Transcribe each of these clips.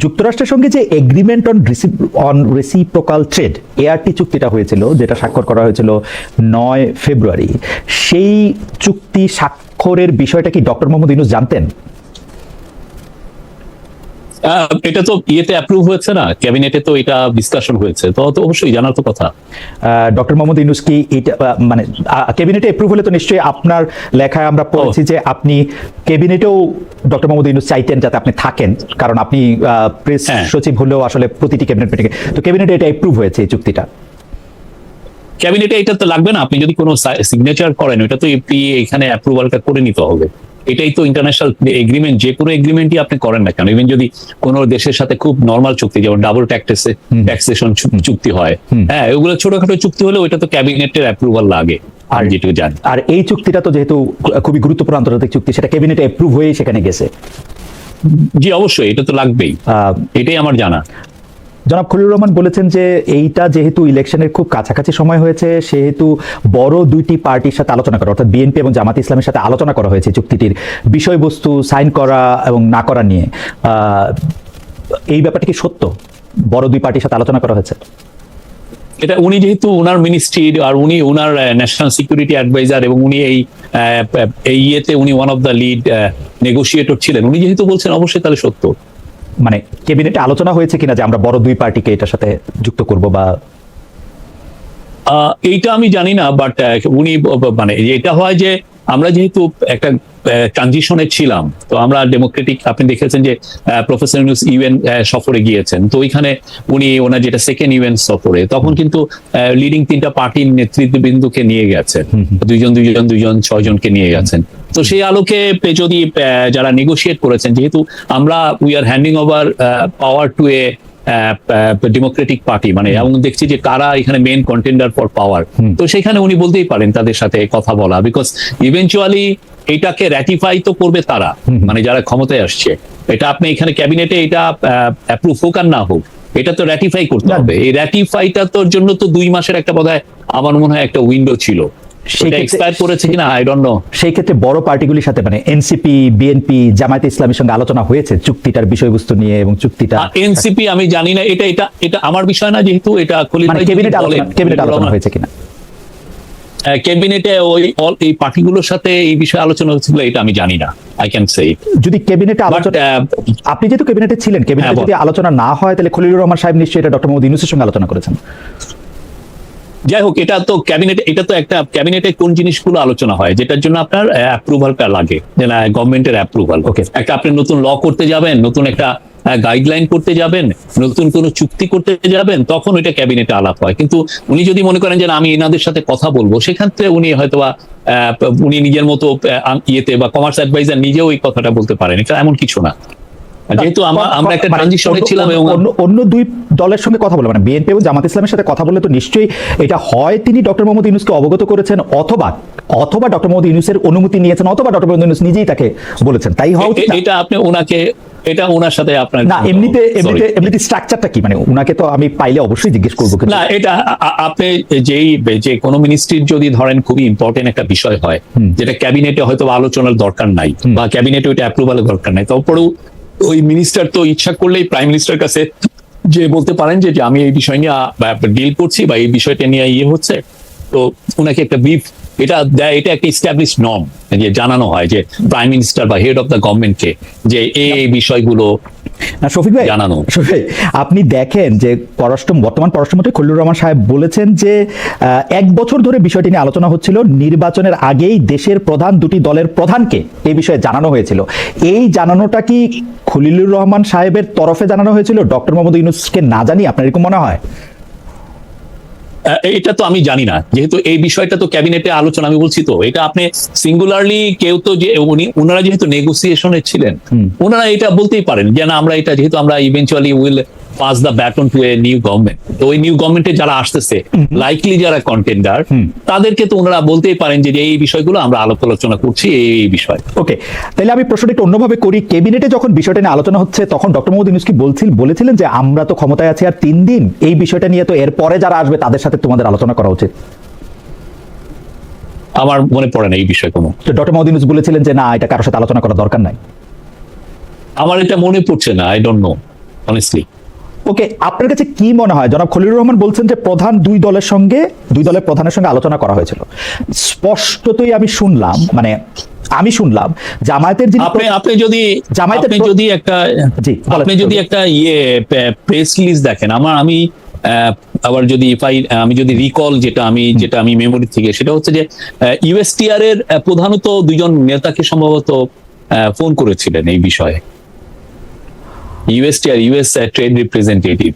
যুক্তরাষ্ট্রের সঙ্গে যে agreement on reciprocal trade ART চুক্তিটা হয়েছিল, যেটা স্বাক্ষর করা হয়েছিল 9 ফেব্রুয়ারি, সেই চুক্তি স্বাক্ষরের বিষয়টা কি ডক্টর মোহাম্মদ ইউনূস জানতেন? এটা তো ইয়েতে অ্যাপ্রুভ হয়েছে না, ক্যাবিনেটে তো এটা ডিসকাশন হয়েছে, তো অবশ্যই জানার তো কথা। ডক্টর মোহাম্মদ ইউনূস কি এটা মানে ক্যাবিনেটে অ্যাপ্রুভ হলে তো নিশ্চয়ই আপনার লেখায় আমরা পড়েছি যে আপনি ক্যাবিনেটেও ডক্টর মোহাম্মদ ইউনূস চাইতেন যাতে আপনি থাকেন, কারণ আপনি প্রেস সচিব হলেও আসলে প্রতিটি ক্যাবিনেট মিটিংয়ে, তো ক্যাবিনেটে এটা অ্যাপ্রুভ হয়েছে এই চুক্তিটা। ক্যাবিনেটে এটা তো লাগবে না, আপনি যদি কোনো সিগনেচার করেন ওটা তো এখানে অ্যাপ্রুভালটা করে নিতে হবে। এটাই তো ইন্টারন্যাশনাল এগ্রিমেন্ট, যে কোনো এগ্রিমেন্টই আপনি করেন না কেন, ইভেন যদি কোনো দেশের সাথে খুব নর্মাল চুক্তি যেমন ডাবল ট্যাক্সেশন চুক্তি হয়, হ্যাঁ ওগুলো ছোটখাটো চুক্তি হলে ওইটা তো ক্যাবিনেটের অ্যাপ্রুভাল লাগে। আর যেটুকু জানি, আর এই চুক্তিটা তো যেহেতু খুবই গুরুত্বপূর্ণ আন্তর্জাতিক চুক্তি, সেটা ক্যাবিনেটে অ্যাপ্রুভ হয়েই সেখানে গেছে। জি অবশ্যই, এটা তো লাগবেই, এটাই আমার জানা। জনাব খলিলুর রহমান বলেছেন যে এইটা যেহেতু ইলেকশনের খুব কাছাকাছি সময় হয়েছে, সেহেতু বড় দুইটি পার্টির সাথে আলোচনা করা, অর্থাৎ বিএনপি এবং জামাত ইসলামের সাথে আলোচনা করা হয়েছে চুক্তিটির বিষয়বস্তু সাইন করা এবং না করা নিয়ে। এই ব্যাপারটা কি সত্য? বড় দুই পার্টির সাথে আলোচনা করা হয়েছে? এটা উনি যেহেতু ওনার মিনিস্ট্রি আর উনি ওনার ন্যাশনাল সিকিউরিটি অ্যাডভাইজার এবং উনি এই ইয়েতে উনি one of the lead negotiator ছিলেন, উনি যেহেতু বলছেন অবশ্যই তাহলে সত্য। মানে ক্যাবিনেটে আলোচনা হয়েছে কিনা যে আমরা বড় দুই পার্টিকে এটার সাথে যুক্ত করব বা এইটা আমি জানি না, বাট উনি মানে এটা হয় যে আমরা যেহেতু একটা ট্রানজিশনে ছিলাম, তো আমরা ডেমোক্রেটিক, আপনি দেখেছেন যে প্রফেসর ইউনূস ইউএন সফরে গিয়েছেন, তো ওইখানে উনি ওনার যেটা সেকেন্ড ইউএন সফরে, তখন কিন্তু লিডিং 3টা পার্টির নেতৃত্ববৃন্দকে নিয়ে গেছেন, দুইজন 6 জনকে নিয়ে গেছেন। তো সেই আলোকে যদি যারা নেগোশিয়েট করেছেন, যেহেতু আমরা we are handing over power to a democratic party, মানে এবং দেখছি যে কারা এখানে মেইন কন্টেন্ডার ফর পাওয়ার, তো সেখানে উনি বলতেই পারেন তাদের সাথে কথা বলা, বিকজ ইভেনচুয়ালি এটাকে র্যাটিফাই তো করবে তারা, মানে যারা ক্ষমতায় আসছে। এটা আপনি এখানে ক্যাবিনেটে এটা অ্যাপ্রুভ হোক আর না হোক, এটা তো র্যাটিফাই করতে হবে। এই র্যাটিফাইটা তোর জন্য তো 2 মাসের একটা বোধহয় আমার মনে হয় একটা উইন্ডো ছিল, সেটা এক্সপায়ার করেছে কিনা আই ডোন্ট নো। সেই ক্ষেত্রে বড় পার্টিগুলির সাথে মানে এনসিপি, বিএনপি, জামায়াতে ইসলামের সঙ্গে আলোচনা হয়েছে চুক্তিটার বিষয়বস্তু নিয়ে এবং চুক্তিটা এনসিপি আমি জানি না, এটা আমার বিষয় না, যেহেতু এটা ক্যাবিনেটে আলোচনা হয়েছে কিনা, ক্যাবিনেটে এই পার্টিগুলোর সাথে এই বিষয়ে আলোচনা হচ্ছিল, এটা আমি জানি না, আই ক্যান সে ইট। যদি ক্যাবিনেটে আলোচনা, আপনি যেহেতু ক্যাবিনেটে ছিলেন, ক্যাবিনেটে যদি আলোচনা না হয় তাহলে খলিলুর রহমান সাহেব নিশ্চয়ই এটা ডক্টর মোহাম্মদ ইউনূসের সঙ্গে আলোচনা করেছেন। যাই হোক, এটা তো ক্যাবিনেটে, এটা তো একটা ক্যাবিনেটে কোন জিনিসগুলো আলোচনা হয় যেটার জন্য আপনার অ্যাপ্রুভালটা লাগে, যে না গভর্নমেন্টের অ্যাপ্রুভাল। ওকে, একটা আপনি নতুন ল করতে যাবেন, নতুন একটা গাইডলাইন করতে যাবেন, নতুন কোনো চুক্তি করতে যাবেন, তখন ওইটা ক্যাবিনেটে আলাপ হয়। কিন্তু উনি যদি মনে করেন যে আমি এনাদের সাথে কথা বলবো, সেক্ষেত্রে উনি হয়তোবা উনি নিজের মতো ইয়েতে বা কমার্স অ্যাডভাইজার নিজেও এই কথাটা বলতে পারেন, এটা এমন কিছু না। যেহেতু আমরা একটা ট্রানজিশনে ছিলাম এবং অন্য দুই দলের সঙ্গে কথা বলে, মানে বিএনপি এবং জামাত ইসলামের সাথে কথা বলে, তো নিশ্চয়ই এটা হয় তিনি ডক্টর মোহাম্মদ ইউনূসকে অবগত করেছেন, অথবা ডক্টর মোহাম্মদ ইউনূসের অনুমতি নিয়েছেন, অথবা ডক্টর মোহাম্মদ ইউনূস নিজেই তাকে বলেছেন, তাই হয় এটা আপনি ওনাকে, এটা ওনার সাথে আপনার না এমনিতে স্ট্রাকচারটা কি, মানে ওনাকে তো আমি পাইলে অবশ্যই জিজ্ঞেস করবো না। এটা আপনি যে কোনো মিনিস্ট্রির যদি ধরেন খুবই ইম্পর্টেন্ট একটা বিষয় হয়, যেটা ক্যাবিনেটে হয়তো আলোচনার দরকার নাই বা ক্যাবিনেটে ওইটা অ্যাপ্রুভালের দরকার নাই, তারপরেও ওই মিনিস্টার তো ইচ্ছা করলেই প্রাইম মিনিস্টার কাছে যে বলতে পারেন যে আমি এই বিষয় নিয়ে ডিল করছি বা এই বিষয়টা নিয়ে হচ্ছে, তো ওনাকে একটা ব্রিফ এটা দেয়, এটা একটা ইস্টাবলিশ নর্ম যে জানানো হয় যে প্রাইম মিনিস্টার বা হেড অফ দ্য গভর্নমেন্টকে যে এই বিষয়গুলো শফিক ভাই জানানো। আপনি দেখেন যে বর্তমান পররাষ্ট্রমন্ত্রী খলিলুর রহমান সাহেব বলেছেন যে 1 বছর ধরে বিষয়টি নিয়ে আলোচনা হচ্ছিল, নির্বাচনের আগেই দেশের প্রধান দুটি দলের প্রধানকে এই বিষয়ে জানানো হয়েছিল। এই জানানোটা কি খলিলুর রহমান সাহেবের তরফে জানানো হয়েছিল, ডক্টর মোহাম্মদ ইউনূসকে না জানি? আপনার এরকম মনে হয়? এটা তো আমি জানি না, যেহেতু এই বিষয়টা তো ক্যাবিনেটে আলোচনা, আমি বলছি তো এটা আপনি সিঙ্গুলারলি কেউ তো যে ওনারা যেহেতু নেগোসিয়েশনে ছিলেন, ওনারা এটা বলতেই পারেন যে না আমরা এটা, যেহেতু আমরা eventually will pass the baton to a new government, তো ওই নিউ গভর্নমেন্টে যারা আসতেছে লাইকলি যারা কন্টেন্ডার, তাদেরকে তো ওনারা বলতেই পারেন যে এই বিষয়গুলো আমরা আলোচনা করছি এই বিষয়। ওকে, তাহলে আমি প্রশ্নটা একটু অন্যভাবে করি। ক্যাবিনেটে যখন বিষয়টা নিয়ে আলোচনা হচ্ছে, তখন ডক্টর মোহাম্মদ ইউনূস কি বলেছিলেন যে আমরা তো ক্ষমতায় আছি আর 3 দিন, এই বিষয়টা নিয়ে তো এরপরে যারা আসবে তাদের সাথে তোমাদের আলোচনা করা উচিত? আমার মনে পড়ে না এই বিষয় কোনো। ডক্টর মোহাম্মদ ইউনূস বলেছিলেন যে না, এটা কারোর সাথে আলোচনা করা দরকার নাই? আমার এটা মনে পড়ছে না, আই ডোন্ট নো। অনেস্টলি। ওকে, আপনার কাছে কি মনে হয়? জনাব খলিলুর রহমান বলছেন যে প্রধান দুই দলের প্রধানের সঙ্গে আলোচনা করা হয়েছিল। স্পষ্টতই আমি শুনলাম জামায়াতের যিনি আপনি যদি একটা প্রেস রিলিজ দেখেন, আমি আবার যদি আমি যদি রিকল যেটা আমি মেমোরি থেকে, সেটা হচ্ছে যে ইউএসটিআর এর প্রধানত দুইজন নেতাকে সম্ভবত ফোন করেছিলেন এই বিষয়ে। ইউএস ট্রেড রিপ্রেজেন্টেটিভ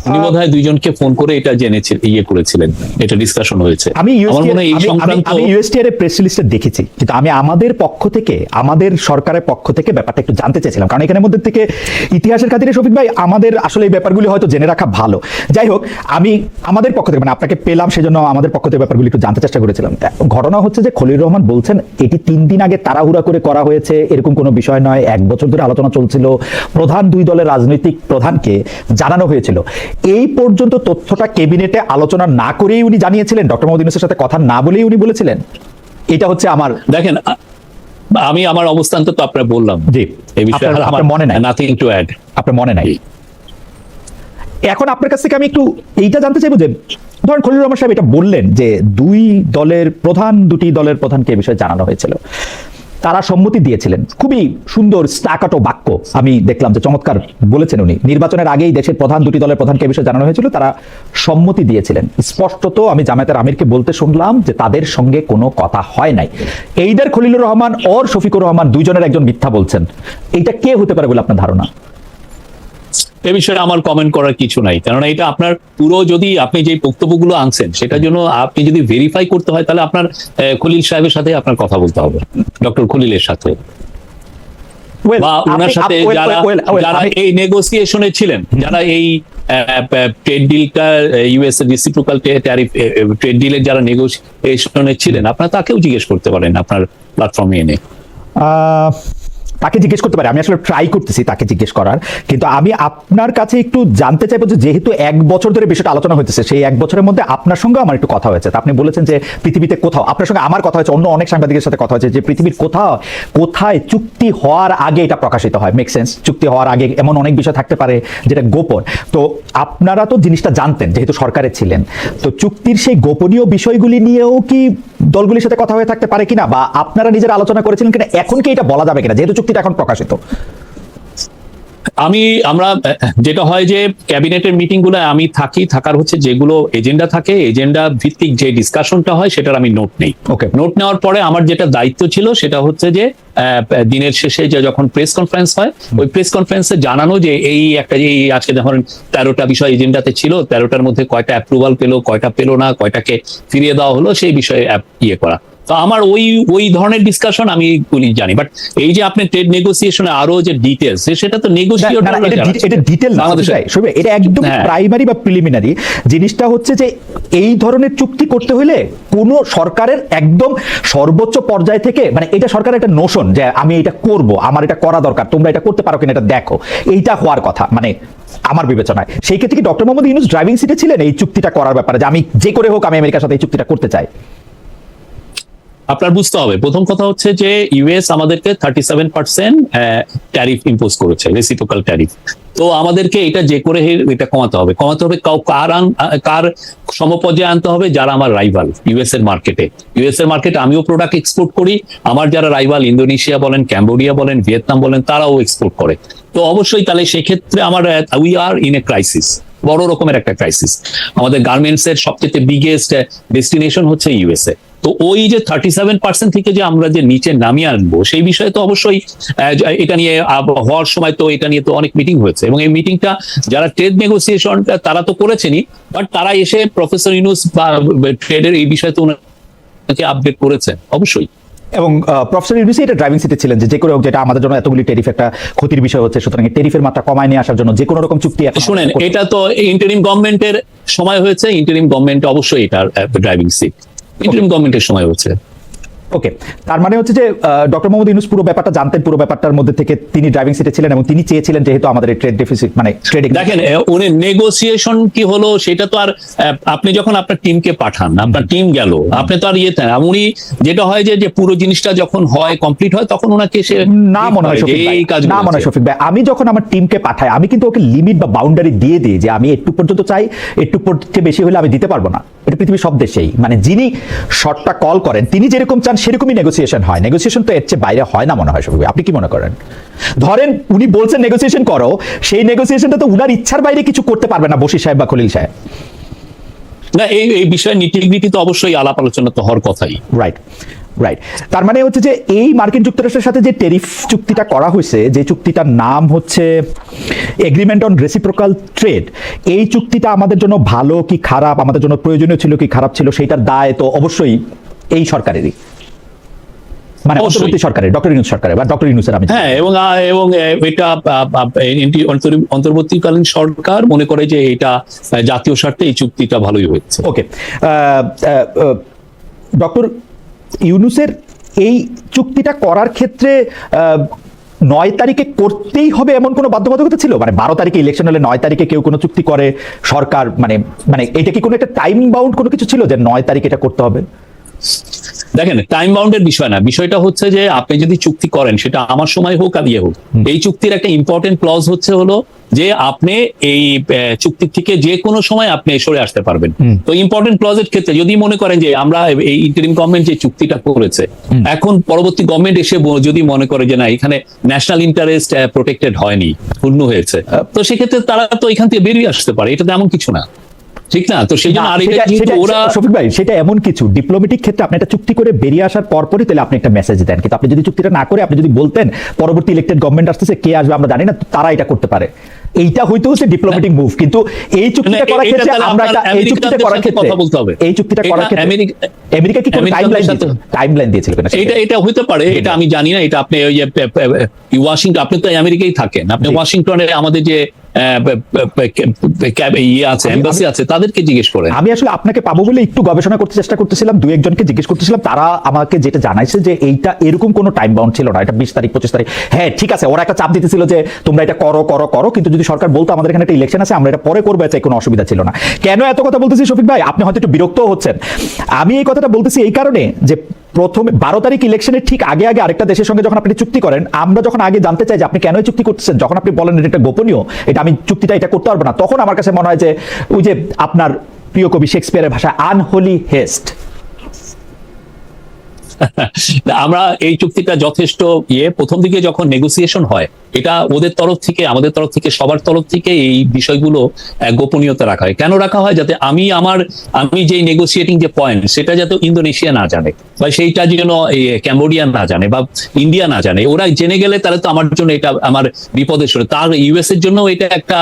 উনি বোধহয় দুইজনকে ফোন করে এটা করেছিলেন, এটা ডিসকাশন হয়েছে। আমি ইউএসটিআর এর প্রেস রিলিজটা দেখেছি, কিন্তু আমি আমাদের সরকারের পক্ষ থেকে ব্যাপারটা একটু জানতে চেয়েছিলাম, কারণ এখানের মধ্যে থেকে ইতিহাসের খাতিরে শফিক ভাই আমাদের আসলে এই ব্যাপারগুলি হয়তো জেনে রাখা ভালো। যাই হোক, আমি আমাদের পক্ষ থেকে আপনাকে পেলাম, সেজন্য আমাদের পক্ষ থেকে ব্যাপারগুলি একটু জানতে চেষ্টা করেছিলাম। ঘটনা হচ্ছে যে খলিলুর রহমান বলছেন এটি 3 দিন আগে তাড়াহুড়া করে করা হয়েছে, এরকম কোনো বিষয় নয়। 1 বছর ধরে আলোচনা চলছিল, প্রধান দুই দলের রাজনৈতিক প্রধানকে জানানো হয়েছিল। এই পর্যন্ত তথ্যটা ক্যাবিনেটে আলোচনা না করেই উনি জানিয়েছিলেন, ডক্টর মোহাম্মদ ইউনূসের সাথে কথা না বলেই উনি বলেছিলেন। এটা হচ্ছে আমার, দেখেন আমি আমার অবস্থান তো আপনার বললাম, জি এই বিষয়ে আমার মনে নাই, নাথিং টু অ্যাড। আপনার মনে নাই। এখন আপনার কাছ থেকে আমি একটু এইটা জানতে চাইবো যে ধরেন খলিলুর রহমান সাহেব এটা বললেন যে দুটি দলের প্রধানকে এই বিষয়ে জানানো হয়েছিল, তারা সম্মতি দিয়েছিলেন। খুবই সুন্দর স্টাকাটো বাক্য আমি দেখলাম, যে চমৎকার বলেছেন উনি। নির্বাচনের আগেই দেশের দুটি দলের প্রধানকে এই বিষয়ে জানানো হয়েছিল, তারা সম্মতি দিয়েছিলেন। স্পষ্টত আমি জামায়াতের আমিরকে বলতে শুনলাম যে তাদের সঙ্গে কোনো কথা হয় নাই। এইদার খলিলুর রহমান ওর শফিকুর রহমান দুইজনের একজন মিথ্যা বলছেন, এইটা কে হতে পারে বলে আপনার ধারণা? এ বিষয়ে আমার কমেন্ট করার কিছু নাই, কারণ এটা আপনার পুরো, যদি আপনি যে বক্তব্যগুলো আনছেন সেটার জন্য আপনি যদি ভেরিফাই করতে হয়, তাহলে আপনার খলিল সাহেবের সাথে আপনার কথা বলতে হবে, ডক্টর খলিলের সাথে, বা ওনার সাথে যারা এই নেগোসিয়েশনে ছিলেন, যারা এই ট্রেড ডিলটা ইউএস রেসিপ্রোকাল ট্যারিফ ট্রেড ডিলের যারা নেগোসিয়েশনে ছিলেন, আপনারা তাকেও জিজ্ঞেস করতে পারেন আপনার প্ল্যাটফর্মে এনে। তাকে জিজ্ঞেস করতে পারে, আমি আসলে ট্রাই করতেছি তাকে জিজ্ঞেস করার। কিন্তু আমি আপনার কাছে একটু জানতে চাইবো যে যেহেতু 1 বছর ধরে বিষয়টা আলোচনা হইতেছে, সেই 1 বছরের মধ্যে আপনার সঙ্গে আমার একটু কথা হয়েছে। আপনি বলেছেন যে পৃথিবীতে কোথাও, আপনার সঙ্গে আমার কথা হয়েছে, অন্য অনেক সাংবাদিকের সাথে কথা হয়েছে, যে পৃথিবীর কোথায় চুক্তি হওয়ার আগে এটা প্রকাশিত হয়। মেক সেন্স, চুক্তি হওয়ার আগে এমন অনেক বিষয় থাকতে পারে যেটা গোপন। তো আপনারা তো জিনিসটা জানতেন যেহেতু সরকারে ছিলেন, তো চুক্তির সেই গোপনীয় বিষয়গুলি নিয়েও কি দলগুলির সাথে কথা হয়ে থাকতে পারে কিনা, বা আপনারা নিজেরা আলোচনা করেছিলেন কিনা, এখন কি এটা বলা যাবে কিনা যেহেতু চুক্তিটা এখন প্রকাশিত? আমরা যেটা হয় যে ক্যাবিনেটের মিটিং গুলো আমি থাকার হচ্ছে যেগুলো এজেন্ডা থাকে, এজেন্ডা ভিত্তিক যে ডিসকাশনটা হয় সেটার আমি নোট নেই। নোট নেওয়ার পরে আমার যেটা দায়িত্ব ছিল সেটা হচ্ছে যে দিনের শেষে যে যখন প্রেস কনফারেন্স হয়, ওই প্রেস কনফারেন্সে জানানো যে এই আজকে ধরেন 13টা বিষয় এজেন্ডাতে ছিল, 13টার মধ্যে কয়টা অ্যাপ্রুভাল পেলো, কয়টা পেলো না, কয়টাকে ফিরিয়ে দেওয়া হলো, সেই বিষয়ে করা। তো আমার ওই ধরনের ডিসকাশন আমি জানি। বাট এই যে আপনি ট্রেড নেগোসিয়েশনে আরো যে ডিটেইলস, সেটা তো এটা ডিটেইল না, এটা একদম প্রাইমারি বা প্রিলিমিনারি। জিনিসটা হচ্ছে যে এই ধরনের চুক্তি করতে হলে কোন সরকারের একদম সর্বোচ্চ পর্যায় থেকে, এটা সরকারের একটা নোশন যে আমি এটা করব, আমার এটা করা দরকার, তোমরা এটা করতে পারো কিনা এটা দেখো, এইটা হওয়ার কথা আমার বিবেচনায়। সেই ক্ষেত্রে কি ডক্টর মোহাম্মদ ইউনূস ড্রাইভিং সিটে ছিলেন এই চুক্তিটা করার ব্যাপারে, যে আমি যে করে হোক আমি আমেরিকার সাথে এই চুক্তিটা করতে চাই? আপনার বুঝতে হবে, প্রথম কথা হচ্ছে যে ইউএস আমাদেরকে 37% ট্যারিফ ইম্পোজ করেছে, রেসিপ্রোকাল ট্যারিফ। তো আমাদেরকে এটা যে করে এটা কমাতে হবে। কার সমপর্যায়ে আনতে হবে? যারা আমার রাইভাল ইউএস এর মার্কেটে আমিও প্রোডাক্ট এক্সপোর্ট করি, আমার যারা রাইভাল ইন্দোনেশিয়া বলেন, ক্যাম্বোডিয়া বলেন, ভিয়েতনাম বলেন, তারাও এক্সপোর্ট করে। তো অবশ্যই তাহলে সেক্ষেত্রে we are in a crisis, বড় রকমের একটা ক্রাইসিস। আমাদের গার্মেন্টস এর সবচেয়ে বিগেস্ট ডেস্টিনেশন হচ্ছে ইউএসএ। তো ওই যে 37% থেকে যে আমরা যে নিচে নামিয়ে আনবো, সেই বিষয়ে তো অবশ্যই এটা নিয়ে হওয়ার সময় তো এটা নিয়ে তো অনেক মিটিং হয়েছে, এবং এই মিটিংটা যারা ট্রেড নেগোসিয়েশনটা তারা তো করেছেনই, বাট তারা এসে প্রফেসর ইউনূস বা ট্রেডের এই বিষয়ে তো ওনাকে আপডেট করেছেন অবশ্যই। এবং প্রফেসর ইউনূস এটা ড্রাইভিং সিটে ছিলেন যে করে হোক, যেটা আমাদের জন্য এতগুলি ট্যারিফ একটা ক্ষতির বিষয় হচ্ছে, সুতরাং ট্যারিফের মাত্রা কমায় নিয়ে আসার জন্য যে কোনো রকম চুক্তি। শুনেন, এটা তো ইন্টারিম গভর্নমেন্টের সময় হয়েছে, ইন্টারিম গভর্নমেন্ট অবশ্যই এটার ড্রাইভিং সিট ইন্টারিম গভর্নমেন্টের সময় হচ্ছে। ওকে, তার মানে হচ্ছে যে ডক্টর মোহাম্মদ ইউনূস পুরো ব্যাপারটা জানতেন, পুরো ব্যাপারটার মধ্যে থেকে তিনি ড্রাইভিং সিটে ছিলেন এবং তিনি চেয়েছিলেন যেহেতু আমাদের ট্রেড ডেফিসিট মানে ট্রেডিং। দেখেন উনি নেগোসিয়েশন কি হলো সেটা তো আর আপনি যখন আপনার টিমকে পাঠান, আপনার টিম গেল, আপনি তো আর ইয়েতে না, উনি যেটা হয় যে পুরো জিনিসটা যখন হয় কমপ্লিট হয় তখন ওনাকে সে না মনে হয় শফিক ভাই, এই কাজ না মনে হয় শফিক ভাই, আমি যখন আমার টিমকে পাঠাই আমি কিন্তু ওকে লিমিট বা বাউন্ডারি দিয়ে দিই যে আমি একটু পর্যন্ত চাই, একটু বেশি হলে আমি দিতে পারবো না। এটা পৃথিবীর সব দেশেই, মানে যিনি শর্টটা কল করেন তিনি যেরকম চান সেরকমই নেগোসিয়েশন হয়। নেগোসিয়েশন তো এর চেয়ে বাইরে হয় না মনে হয় শফিক ভাই, আপনি কি মনে করেন? ধরেন উনি বলছেন নেগোসিয়েশন করো, সেই নেগোসিয়েশনটা তো উনার ইচ্ছার বাইরে কিছু করতে পারবে না বশির সাহেব বা খলিল সাহেব। না, এই বিষয়ে নিটিগ্রিটি তো অবশ্যই আলাপ আলোচনা তো হওয়ার কথাই। রাইট রাইট, তার মানে হচ্ছে যে এই মার্কিন যুক্তরাষ্ট্রের সাথে যে টেরিফ চুক্তিটা করা হয়েছে, যে চুক্তিটার নাম হচ্ছে এগ্রিমেন্ট অন রেসিপ্রোকাল ট্রেড, এই চুক্তিটা আমাদের জন্য ভালো কি খারাপ, আমাদের জন্য প্রয়োজনীয় ছিল কি খারাপ ছিল, সেইটার দায় তো অবশ্যই এই সরকারেরই, মানে অন্তর্বর্তী সরকারের, ডক্টর ইউনূস সরকারের বা ডক্টর ইউনূসের। আমি হ্যাঁ, এবং এটা অন্তর্বর্তীকালীন সরকার মনে করে যে এটা জাতীয় স্বার্থে এই চুক্তিটা ভালোই হয়েছে। ওকে, ডক্টর ইউনূসের এই চুক্তিটা করার ক্ষেত্রে 9 তারিখে করতেই হবে এমন কোনো বাধ্যবাধকতা ছিল? মানে 12 তারিখে ইলেকশন হলে 9 তারিখে কেউ কোনো চুক্তি করে সরকার, মানে মানে এটা কি কোনো একটা টাইম বাউন্ড কোনো কিছু ছিল যে 9 তারিখে এটা করতে হবে? দেখেন, টাইম বাউন্ডের বিষয় না, বিষয়টা হচ্ছে যে আপনি যদি চুক্তি করেন সেটা আমার সময় হোক আর ইয়ে হোক, এই চুক্তির একটা ইম্পর্টেন্ট ক্লজ হলো যে আপনি এই চুক্তি থেকে যে কোনো সময় আপনি সরে আসতে পারবেন। তো ইম্পর্টেন্ট ক্লজের ক্ষেত্রে যদি মনে করেন যে আমরা এই ইন্টারিম গভর্নমেন্ট যে চুক্তিটা করেছে, এখন পরবর্তী গভর্নমেন্ট এসে যদি মনে করে যে না এখানে ন্যাশনাল ইন্টারেস্ট প্রোটেক্টেড হয়নি, পূর্ণ হয়েছে, তো সেক্ষেত্রে তারা তো এখান থেকে বেরিয়ে আসতে পারে, এটা তেমন কিছু না, ঠিক না? তো সেই জন্য ওরা শফিক ভাই সেটা এমন কিছু ডিপ্লোম্যাটিক ক্ষেত্রে আপনি একটা চুক্তি করে বেরিয়ে আসার পরপরই তাহলে আপনি একটা মেসেজ দেন, কিন্তু আপনি যদি চুক্তিটা না করে আপনি যদি বলতেন পরবর্তী ইলেক্টেড গভর্নমেন্ট আসতেছে, কে আসবে আমরা জানি না, তারা এটা করতে পারে, এইটা হয়তো হচ্ছে ডিপ্লোম্যাটিক মুভ। কিন্তু এই চুক্তিটা করার ক্ষেত্রে আমরা এই চুক্তিটা করার ক্ষেত্রে কথা বলতে হবে, এই চুক্তিটা করার ক্ষেত্রে আমেরিকা কি কোনো টাইমলাইন দিয়েছিল কিনা? এটা হইতে পারে, এটা আমি জানি না। এটা আপনি ওই যে ওয়াশিংটন, আপনি তো আমেরিকায় থাকেন, আপনি ওয়াশিংটনে আমাদের যে এমবাসি আছে তাদেরকে জিজ্ঞেস করেন। আমি আসলে আপনাকে পাবো বলে একটু গবেষণা করতে চেষ্টা করতেছিলাম, 2-1 জনকে জিজ্ঞেস করতেছিলাম, তারা আমাকে যেটা জানাইছে যে এইটা এরকম কোনো টাইম বাউন্ড ছিল না, এটা 20 তারিখ 25 তারিখ। হ্যাঁ ঠিক আছে, ওরা একটা চাপ দিতেছিল যে তোমরা এটা করো করো করো, কিন্তু যদি সরকার বলতো আমাদের এখানে একটা ইলেকশন আছে আমরা এটা পরে করবো, এতে কোনো অসুবিধা ছিল না। কেন এত কথা বলতেছি শফিক ভাই, আপনি হয়তো একটু বিরক্ত হচ্ছেন। আমি এই কথাটা বলতেছি এই কারণে যে প্রথমে 12 তারিখ ইলেকশনের ঠিক আগে আরেকটা দেশের সঙ্গে যখন আপনি চুক্তি করেন, আমরা যখন আগে জানতে চাই যে আপনি কেন চুক্তি করতেছেন, যখন আপনি বলেন এটা গোপনীয়, এটা আমি চুক্তিটা এটা করতে পারবো না, তখন আমার কাছে মনে হয় যে ওই যে আপনার প্রিয় কবি শেক্সপিয়ারের ভাষায় আনহোলি হেস্ট। আমরা এই চুক্তিটা যথেষ্ট প্রথম দিকে যখন নেগোসিয়েশন হয়, এটা ওদের তরফ থেকে আমাদের তরফ থেকে সবার তরফ থেকে এই বিষয়গুলো গোপনীয়তা রাখা হয়। কেন রাখা হয়? যাতে আমি যে নেগোসিয়েটিং যে পয়েন্ট সেটা যাতে ইন্দোনেশিয়া না জানে, বা সেইটা যেন ক্যাম্বোডিয়া না জানে বা ইন্ডিয়া না জানে। ওরা জেনে গেলে তাহলে তো আমার জন্য এটা আমার বিপদের সরে, তার ইউএস এর জন্য এটা একটা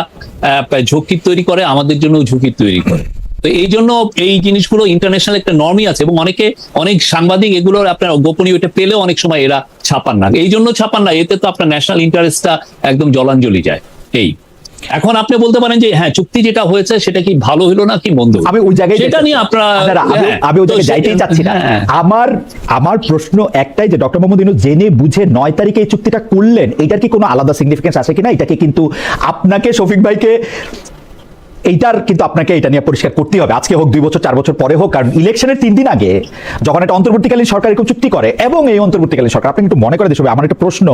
ঝুঁকি তৈরি করে, আমাদের জন্য ঝুঁকি তৈরি করে। তো এই জন্য এই জিনিসগুলো ইন্টারন্যাশনাল একটা নর্মই আছে, এবং অনেক সাংবাদিক এগুলোর আপনার গোপনীয় এটা পেলেও অনেক সময় এরা ছাপান না। এই জন্য ছাপান না, এতে তো আপনার ন্যাশনাল ইন্টারেস্টটা একদম জলাঞ্জলি যায়। এখন আপনি বলতে পারেন যে হ্যাঁ চুক্তি যেটা হয়েছে সেটা কি ভালো হলো না কি মন্দ, আমি ওই জায়গায় সেটা নিয়ে আমি ওই জায়গায় যাইতেই চাচ্ছি না। আমার প্রশ্ন একটাই যে ডক্টর মোহাম্মদ ইউনূস জেনে বুঝে 9 তারিখে এই চুক্তিটা করলেন, এটার কি কোনো আলাদা সিগনিফিকেন্স আছে কিনা? এটাকে কিন্তু আপনাকে শফিক ভাইকে এইটার কিন্তু আপনাকে এটা নিয়ে পরিষ্কার করতেই হবে, আজকে হোক 2 বছর 4 বছর পরে হোক। কারণ ইলেকশনের 3 দিন আগে যখন একটা অন্তর্বর্তীকালীন সরকার এরকম চুক্তি করে, এবং এই অন্তর্বর্তীকালীন সরকার আপনি একটু মনে করে দেবে। আমার একটা প্রশ্ন,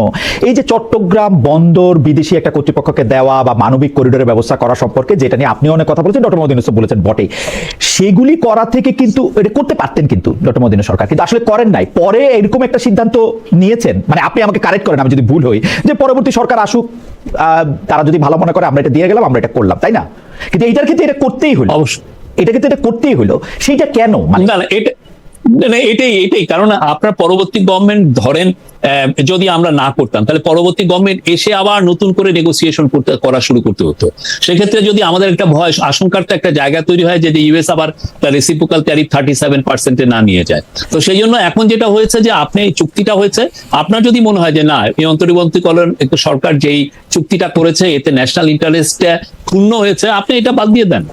এই যে চট্টগ্রাম বন্দর বিদেশি একটা কর্তৃপক্ষকে দেওয়া বা মানবিক করিডোরের ব্যবস্থা করা সম্পর্কে, যেটা নিয়ে আপনি অনেক কথা বলেছেন, ডক্টর মোহাম্মদ ইউনূস বলেছেন বটেই, সেগুলি করা থেকে কিন্তু এটা করতে পারতেন কিন্তু ডক্টর মোহাম্মদ ইউনূস সরকার, কিন্তু আসলে করেন নাই। পরে এরকম একটা সিদ্ধান্ত নিয়েছেন, মানে আপনি আমাকে কারেক্ট করেন আমি যদি ভুল হই, যে পরবর্তী সরকার আসুক, তারা যদি ভালো মনে করে আমরা এটা দিয়ে গেলাম, আমরা এটা করলাম, তাই না? কিন্তু এইটার ক্ষেত্রে এটা করতেই হলো, অবশ্যই এটা ক্ষেত্রে এটা করতেই হলো, সেইটা কেন? না এটাই কারণ আপনার পরবর্তী গভর্নমেন্ট ধরেন যদি আমরা না করতাম, তাহলে পরবর্তী গভর্নমেন্ট এসে আবার নতুন করে নেগোসিয়েশন করা শুরু করতে হতো। সেক্ষেত্রে যদি আমাদের একটা ভয় আশঙ্কার তো একটা জায়গা তৈরি হয় যে ইউএস আবার তার রেসিপ্রোকাল ট্যারিফ 37% না নিয়ে যায়। তো সেই জন্য এখন যেটা হয়েছে যে আপনি এই চুক্তিটা হয়েছে, আপনার যদি মনে হয় যে না এই অন্তর্বর্তীকালীন সরকার যেই চুক্তিটা করেছে এতে ন্যাশনাল ইন্টারেস্ট ক্ষুণ্ণ হয়েছে, আপনি এটা বাদ দিয়ে দেন।